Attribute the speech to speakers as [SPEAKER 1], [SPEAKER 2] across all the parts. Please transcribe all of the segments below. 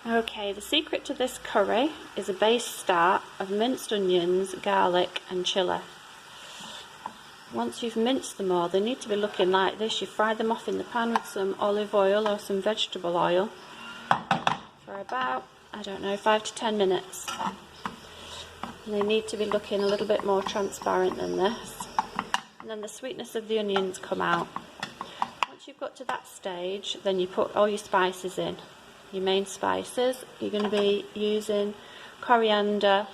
[SPEAKER 1] Okay, the secret to this curry is a base start of minced onions, garlic and chilli. Once you've minced them all, they need to be looking like this. You fry them off in the pan with some olive oil or some vegetable oil for about, I don't know, 5 to 10 minutes. And they need to be looking a little bit more transparent than this. And then the sweetness of the onions come out. Once you've got to that stage, then you put all your spices in. Your main spices, you're going to be using coriander,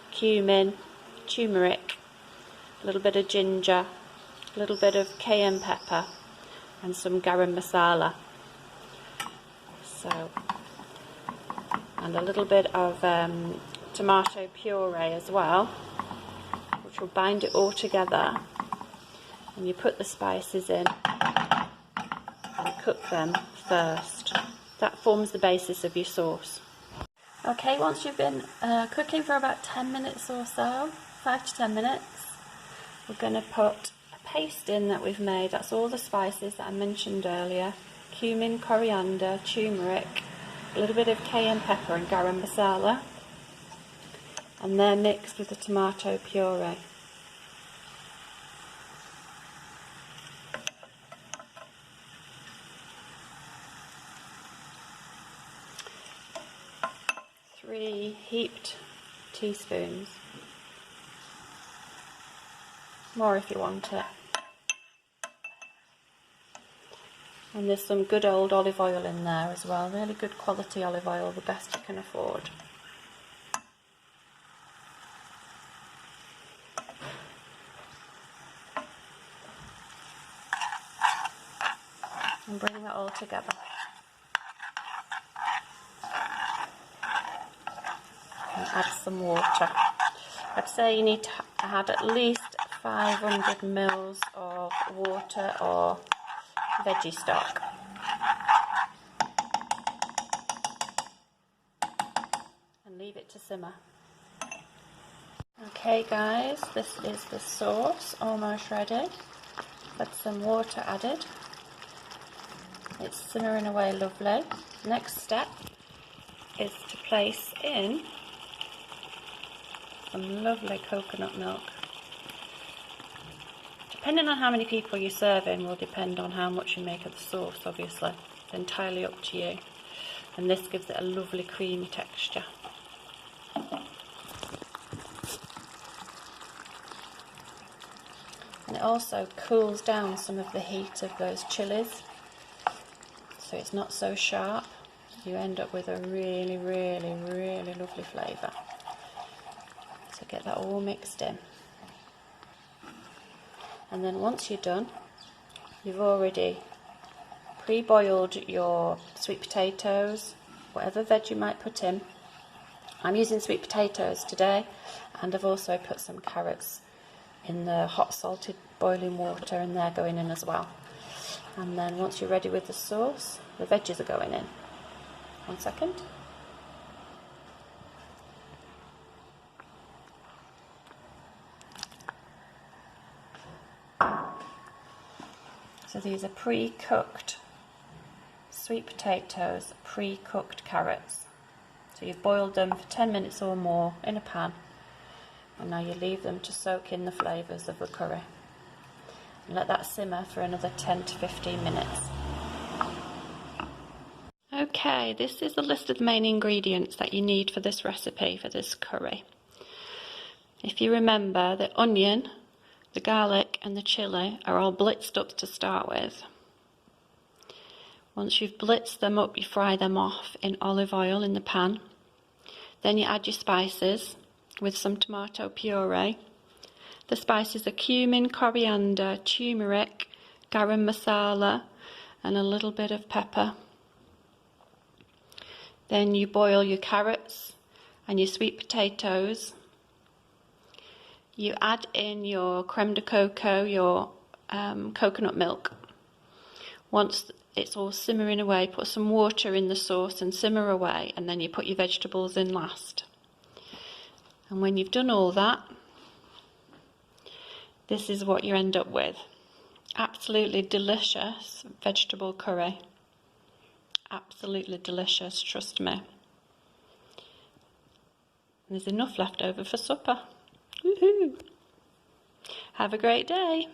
[SPEAKER 1] cumin, turmeric, a little bit of ginger, a little bit of cayenne pepper and some garam masala. So, and a little bit of tomato puree as well, which will bind it all together. And you put the spices in and cook them first. That forms the basis of your sauce. Okay, once you've been cooking for about 10 minutes or so, 5 to 10 minutes, we're going to put a paste in that we've made. That's all the spices that I mentioned earlier. Cumin, coriander, turmeric, a little bit of cayenne pepper and garam masala. And they're mixed with the tomato puree. Three heaped teaspoons. More if you want it. And there's some good old olive oil in there as well. Really good quality olive oil, the best you can afford. And bring that all together. And add some water. I'd say you need to add at least 500 mils of water or veggie stock. And leave it to simmer. Okay guys, this is the sauce almost ready. Had some water added. It's simmering away lovely. Next step is to place in some lovely coconut milk. Depending on how many people you're serving will depend on how much you make of the sauce, obviously. It's entirely up to you. And this gives it a lovely creamy texture. And it also cools down some of the heat of those chilies, so it's not so sharp. You end up with a really, really, really lovely flavour. So get that all mixed in. And then once you're done, you've already pre-boiled your sweet potatoes, whatever veg you might put in. I'm using sweet potatoes today, and I've also put some carrots in the hot salted boiling water, and they're going in as well. And then once you're ready with the sauce, the veggies are going in. 1 second. So these are pre-cooked sweet potatoes, pre-cooked carrots. So you've boiled them for 10 minutes or more in a pan, and now you leave them to soak in the flavours of the curry. And let that simmer for another 10 to 15 minutes. Okay, this is a list of the main ingredients that you need for this recipe, for this curry. If you remember, the onion, the garlic and the chilli are all blitzed up to start with. Once you've blitzed them up, you fry them off in olive oil in the pan. Then you add your spices with some tomato puree. The spices are cumin, coriander, turmeric, garam masala and a little bit of pepper. Then you boil your carrots and your sweet potatoes. You add in your creme de coco, your coconut milk. Once it's all simmering away, put some water in the sauce and simmer away, and then you put your vegetables in last. And when you've done all that, this is what you end up with. Absolutely delicious vegetable curry. Absolutely delicious, trust me. There's enough left over for supper. Woohoo! Have a great day.